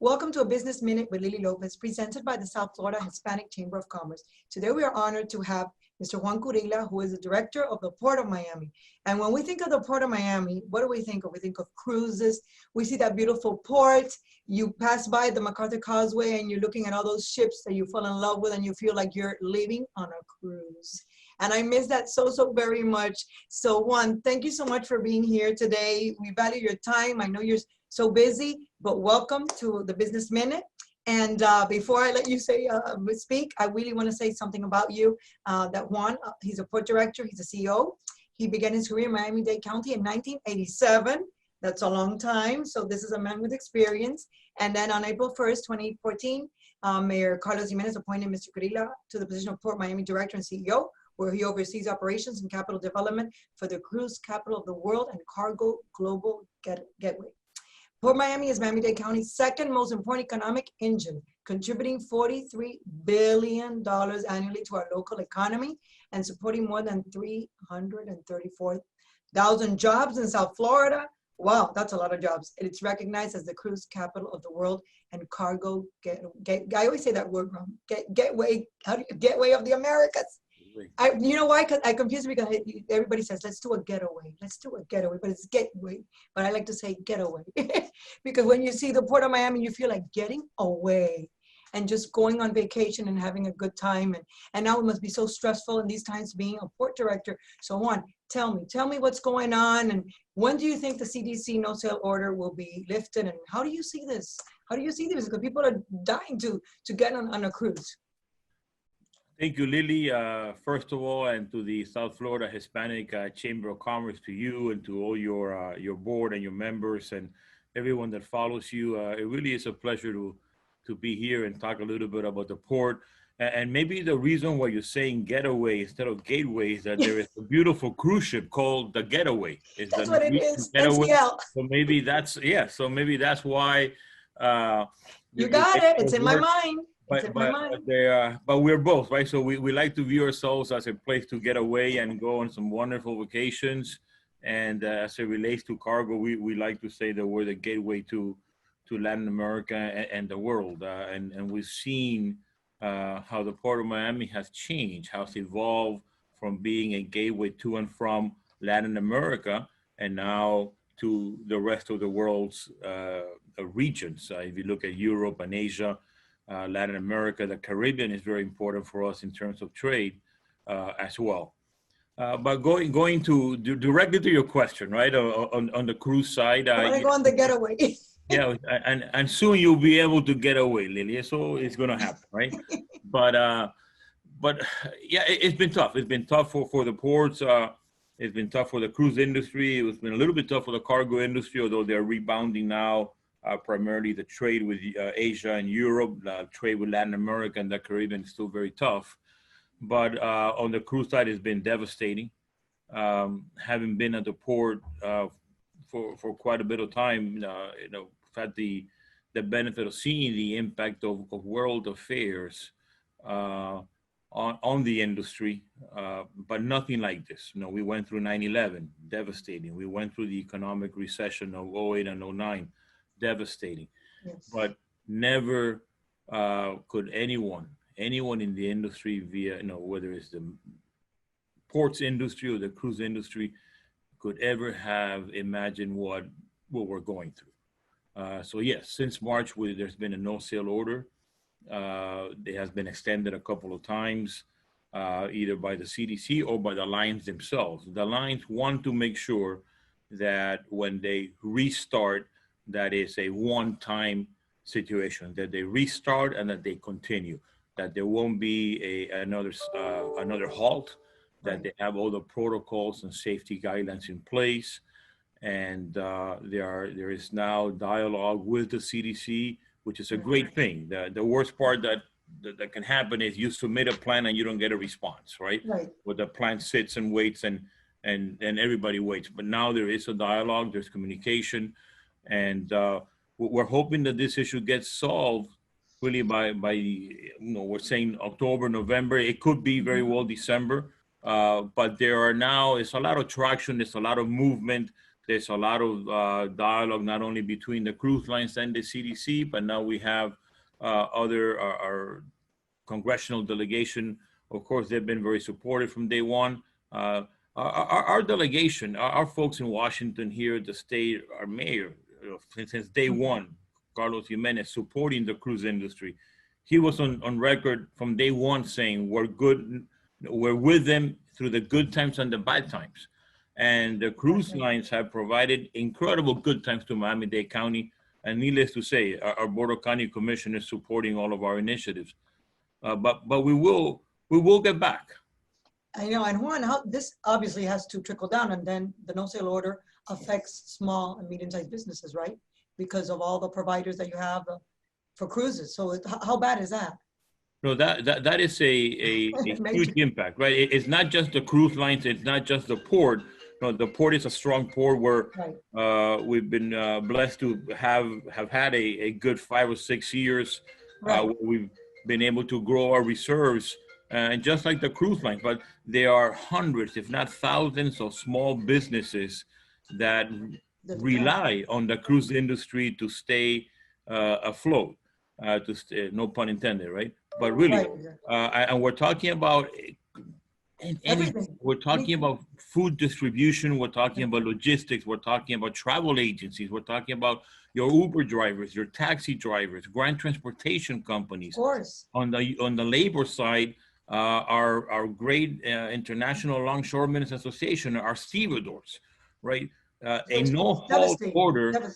Welcome to a Business Minute with Lily Lopez, presented by the South Florida Hispanic Chamber of Commerce. Today we are honored to have Mr. Juan Kuryla, who is the director of the Port of Miami. And when we think of the Port of Miami, what do we think of? We think of cruises. We see that beautiful port. You pass by the MacArthur Causeway and you're looking at all those ships that you fall in love with and you feel like you're living on a cruise. And I miss that so very much. So Juan, thank you so much for being here today. We value your time. I know you're so busy, but welcome to the Business Minute. And before I let you speak, I really want to say something about you, that Juan, he's a port director, he's a CEO. He began his career in Miami-Dade County in 1987. That's a long time. So this is a man with experience. And then on April 1st, 2014, Mayor Carlos Jimenez appointed Mr. Kuryla to the position of Port Miami Director and CEO, where he oversees operations and capital development for the cruise capital of the world and cargo global gateway. Port Miami is Miami-Dade County's second most important economic engine, contributing $43 billion annually to our local economy and supporting more than 334,000 jobs in South Florida. Wow, that's a lot of jobs. It's recognized as the cruise capital of the world and cargo I always say that word wrong. Gateway of the Americas. You know why? Because I confuse it because everybody says, let's do a getaway. Let's do a getaway, but it's gateway. But I like to say getaway. Because when you see the Port of Miami, you feel like getting away and just going on vacation and having a good time. And now it must be so stressful in these times being a port director. So Juan, tell me what's going on, and when do you think the CDC no sail order will be lifted, and how do you see this? How do you see this? Because people are dying to get on a cruise. Thank you, Lily. First of all, and to the South Florida Hispanic Chamber of Commerce, to you and to all your board and your members and everyone that follows you. It really is a pleasure to be here and talk a little bit about the port. And maybe the reason why you're saying getaway instead of gateway is that there is a beautiful cruise ship called the Getaway. That's what it is. Getaway. NCL. So maybe that's why. You got it. It's in my mind. But we're both, right? So we like to view ourselves as a place to get away and go on some wonderful vacations. And as it relates to cargo, we like to say that we're the gateway to Latin America and the world. And we've seen how the Port of Miami has changed, how it's evolved from being a gateway to and from Latin America and now to the rest of the world's regions. If you look at Europe and Asia, Latin America, the Caribbean is very important for us in terms of trade as well. But going directly to your question, right, on the cruise side. I want to go on the getaway. Yeah, and soon you'll be able to get away, Lily. So it's going to happen, right? But yeah, it's been tough. It's been tough for the ports. It's been tough for the cruise industry. It's been a little bit tough for the cargo industry, although they're rebounding now. Primarily the trade with Asia and Europe, trade with Latin America and the Caribbean is still very tough. But on the cruise side, it's been devastating. Having been at the port for quite a bit of time, I've had the benefit of seeing the impact of world affairs on the industry, but nothing like this. We went through 9/11, devastating. We went through the economic recession of 08 and 09. Devastating. Yes. But never could anyone in the industry via, whether it's the ports industry or the cruise industry, could ever have imagined what we're going through. So yes, since March, there's been a no sail order. It has been extended a couple of times, either by the CDC or by the lines themselves. The lines want to make sure that when they restart, that is a one-time situation, that they restart and that they continue, that there won't be another halt, that they have all the protocols and safety guidelines in place. And there is now dialogue with the CDC, which is a great thing. The worst part that can happen is you submit a plan and you don't get a response, right? Where the plan sits and waits and everybody waits. But now there is a dialogue, there's communication. And we're hoping that this issue gets solved really by we're saying October, November. It could be very well December, but it's a lot of traction. There's a lot of movement. There's a lot of dialogue, not only between the cruise lines and the CDC, but now we have our congressional delegation. Of course, they've been very supportive from day one. Our delegation, our folks in Washington here at the state, our mayor, since day one, Carlos Jimenez, supporting the cruise industry. He was on record from day one saying, we're with them through the good times and the bad times. And the cruise lines have provided incredible good times to Miami-Dade County. And needless to say, our Board of County Commissioners supporting all of our initiatives. But we will get back. I know, and Juan, how this obviously has to trickle down, and then the no sale order affects small and medium-sized businesses, right? Because of all the providers that you have for cruises. So how bad is that? No, that is a huge impact, right? It's not just the cruise lines, it's not just the port. No, the port is a strong port where we've been blessed to have had a good 5 or 6 years. We've been able to grow our reserves, and just like the cruise line, but there are hundreds, if not thousands, of small businesses that rely on the cruise industry to stay afloat. No pun intended, right? But really, and we're talking about we're talking about food distribution, we're talking about logistics, we're talking about travel agencies, we're talking about your Uber drivers, your taxi drivers, grand transportation companies. Of course. On the labor side, our great International Longshoremen's Association, our stevedores, right? A no-halt order.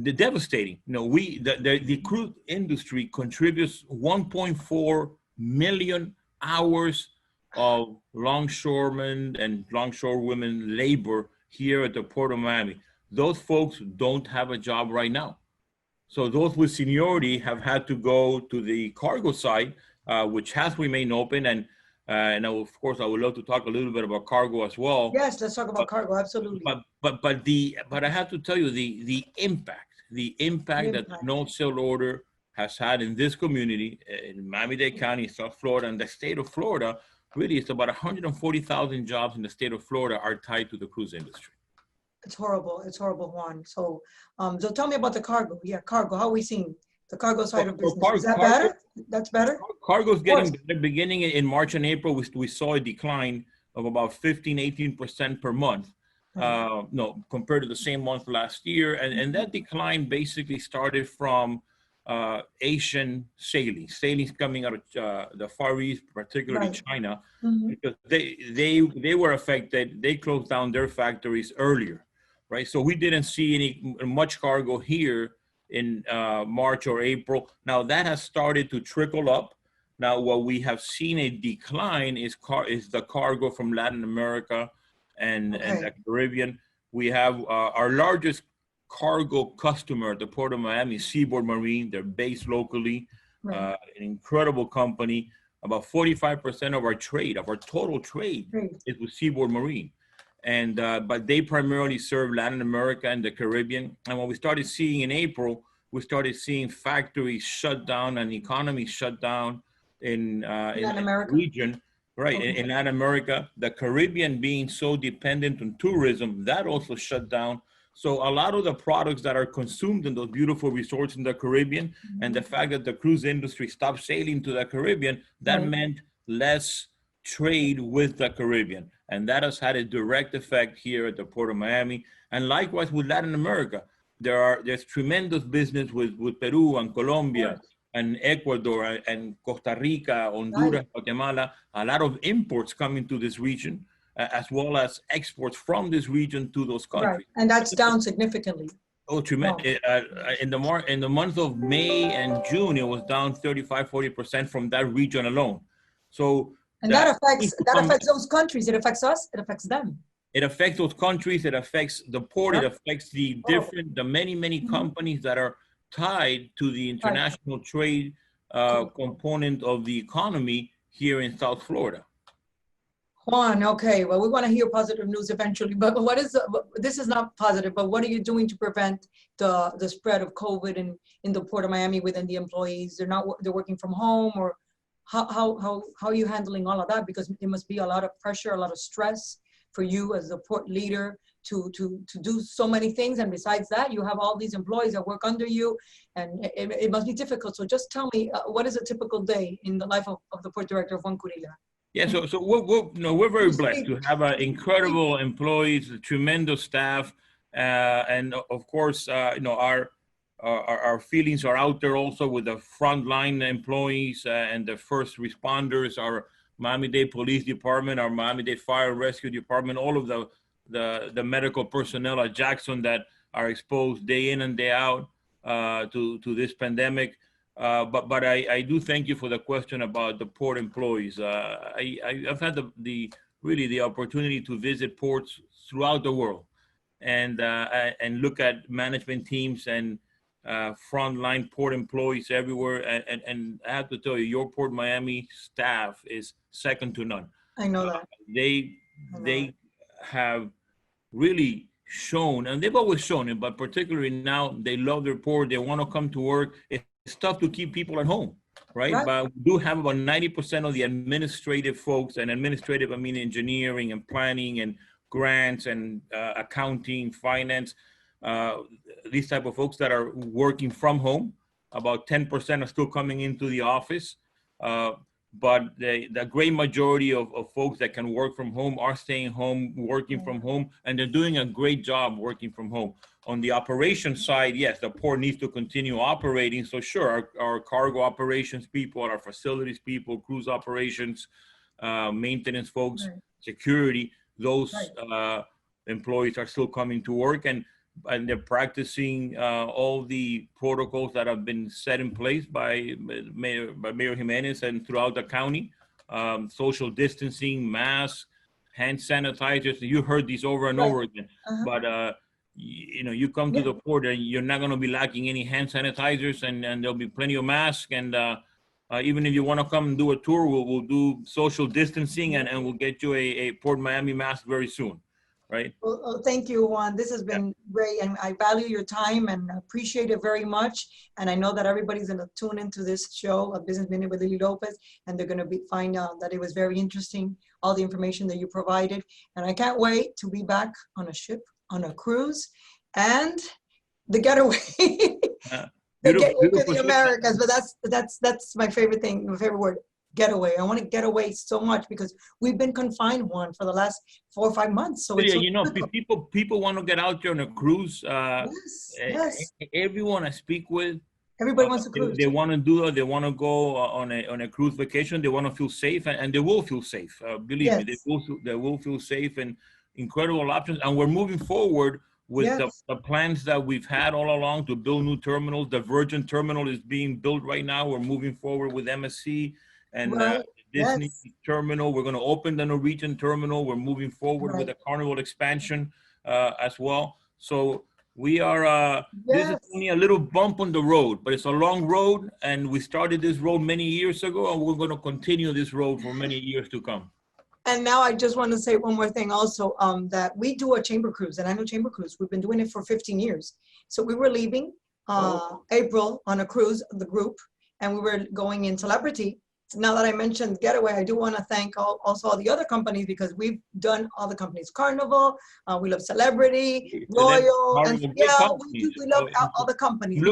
Devastating. No, the cruise industry contributes 1.4 million hours of longshoremen and longshorewomen labor here at the Port of Miami. Those folks don't have a job right now. So those with seniority have had to go to the cargo side, which has remained open. And of course, I would love to talk a little bit about cargo as well. Yes, let's talk about cargo, absolutely. But I have to tell you the impact that the no sale order has had in this community, in Miami-Dade County, South Florida, and the state of Florida. Really, it's about 140,000 jobs in the state of Florida are tied to the cruise industry. It's horrible, Juan. So tell me about the cargo. Yeah, cargo, how are we seeing the cargo side of business? Is that better? That's better? Cargo's getting better. Beginning in March and April, we saw a decline of about 15–18% per month. No, compared to the same month last year. And that decline basically started from Asian sailings coming out of the Far East, particularly China, because they were affected. They closed down their factories earlier, right? So we didn't see much cargo here in March or April. Now that has started to trickle up. Now what we have seen a decline is the cargo from Latin America and the Caribbean. We have our largest cargo customer at the Port of Miami, Seaboard Marine. They're based locally, an incredible company. About 45% of our trade, of our total trade, is with Seaboard Marine. And but they primarily serve Latin America and the Caribbean. And what we started seeing in April, we started seeing factories shut down and economies shut down in the region. Right, in Latin America, the Caribbean being so dependent on tourism, that also shut down. So a lot of the products that are consumed in those beautiful resorts in the Caribbean, and the fact that the cruise industry stopped sailing to the Caribbean, that meant less trade with the Caribbean. And that has had a direct effect here at the Port of Miami. And likewise with Latin America, there's tremendous business with Peru and Colombia, and Ecuador and Costa Rica, Honduras, Guatemala, a lot of imports coming to this region, as well as exports from this region to those countries. And that's down significantly. Oh, tremendous. In the month of May and June, it was down 35–40% from that region alone. So that affects those countries. It affects us, it affects them. It affects those countries, it affects the port, it affects the many companies that are tied to the international trade component of the economy here in South Florida. Juan, okay, well, we want to hear positive news eventually, but this is not positive, but what are you doing to prevent the spread of COVID in the Port of Miami within the employees? They're working from home, or how are you handling all of that? Because it must be a lot of pressure, a lot of stress for you as the port leader to do so many things. And besides that, you have all these employees that work under you, and it must be difficult. So just tell me, what is a typical day in the life of the port director of Juan Kuryla? Yeah, so we're very blessed to have incredible employees, a tremendous staff, and of course, our feelings are out there also with the frontline employees and the first responders, our Miami-Dade Police Department, our Miami-Dade Fire and Rescue Department, all of the medical personnel at Jackson that are exposed day in and day out to this pandemic. But I do thank you for the question about the port employees. I've had the opportunity to visit ports throughout the world and look at management teams and frontline port employees everywhere. And I have to tell you, your PortMiami staff is second to none. I know that. They have really shown, and they've always shown it, but particularly now, they love their port. They want to come to work. It's tough to keep people at home, right? But we do have about 90% of the administrative folks, and administrative, I mean engineering and planning and grants and accounting, finance, these type of folks that are working from home. About 10% are still coming into the office. But the great majority of folks that can work from home are staying home, working from home, and they're doing a great job working from home. On the operations side, yes, the port needs to continue operating. So sure, our cargo operations people, our facilities people, cruise operations, maintenance folks, security, those employees are still coming to work, and they're practicing all the protocols that have been set in place by Mayor Jimenez and throughout the county. Social distancing, masks, hand sanitizers. You heard these over and over again. But you come to the port and you're not going to be lacking any hand sanitizers, and there'll be plenty of masks. And even if you want to come and do a tour, we'll do social distancing, and we'll get you a PortMiami mask very soon. Right. Well, thank you, Juan. This has been great, and I value your time and appreciate it very much. And I know that everybody's going to tune into this show, A Business Minute with Lily Lopez, and they're going to find out that it was very interesting, all the information that you provided. And I can't wait to be back on a ship, on a cruise, and the getaway. The getaway to the Americas, but that's my favorite thing, my favorite word. Getaway. I want to get away so much because we've been confined, Juan, for the last 4 or 5 months. So people want to get out there on a cruise. Yes. Everyone I speak with, everybody wants to cruise. They want to do it. They want to go on a cruise vacation. They want to feel safe, and they will feel safe. Believe me, they will feel safe, and incredible options. And we're moving forward with the plans that we've had all along to build new terminals. The Virgin Terminal is being built right now. We're moving forward with MSC. And Disney Terminal, we're going to open the Norwegian Terminal. We're moving forward with the Carnival expansion as well. So we are, this is only a little bump on the road, but it's a long road. And we started this road many years ago, and we're going to continue this road for many years to come. And now I just want to say one more thing also, that we do a chamber cruise, an annual chamber cruise. We've been doing it for 15 years. So we were leaving April on a cruise, the group, and we were going in Celebrity. Now that I mentioned Getaway, I do want to thank also all the other companies, because we've done all the companies. Carnival, we love Celebrity, Royal, and we love all the companies.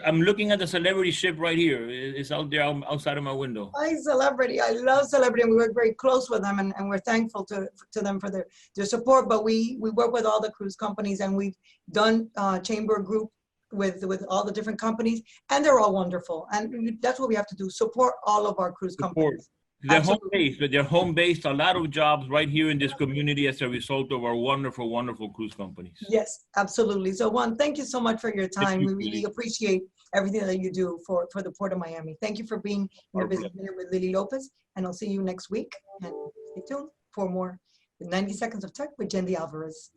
I'm looking at the Celebrity ship right here. It's out there outside of my window. Hi, Celebrity. I love Celebrity, and we work very close with them, and we're thankful to them for their support. But we work with all the cruise companies, and we've done chamber group with all the different companies, and they're all wonderful, and that's what we have to do, support all of our cruise companies. They're home-based, but they're home-based, a lot of jobs right here in this community as a result of our wonderful, wonderful cruise companies. Yes, absolutely. So Juan, thank you so much for your time. We really appreciate everything that you do for the Port of Miami. Thank you for being in our Business Minute with Lily Lopez, and I'll see you next week, and stay tuned for more with 90 Seconds of Tech with Yendi Alvarez.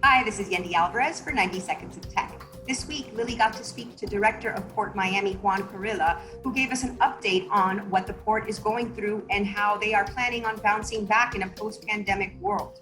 Hi, this is Yendi Alvarez for 90 Seconds of Tech. This week, Lily got to speak to Director of PortMiami, Juan Kuryla, who gave us an update on what the port is going through and how they are planning on bouncing back in a post-pandemic world.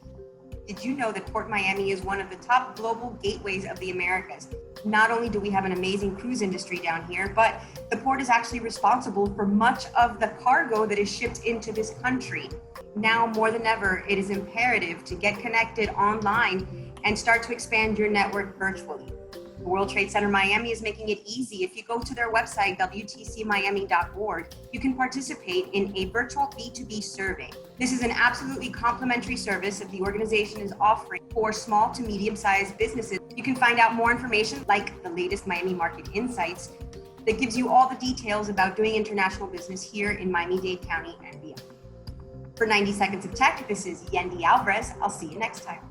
Did you know that Port Miami is one of the top global gateways of the Americas? Not only do we have an amazing cruise industry down here, but the port is actually responsible for much of the cargo that is shipped into this country. Now more than ever, it is imperative to get connected online and start to expand your network virtually. The World Trade Center Miami is making it easy. If you go to their website, wtcmiami.org, you can participate in a virtual B2B survey. This is an absolutely complimentary service that the organization is offering for small to medium-sized businesses. You can find out more information like the latest Miami market insights that gives you all the details about doing international business here in Miami-Dade County and beyond. For 90 Seconds of Tech, this is Yendi Alvarez. I'll see you next time.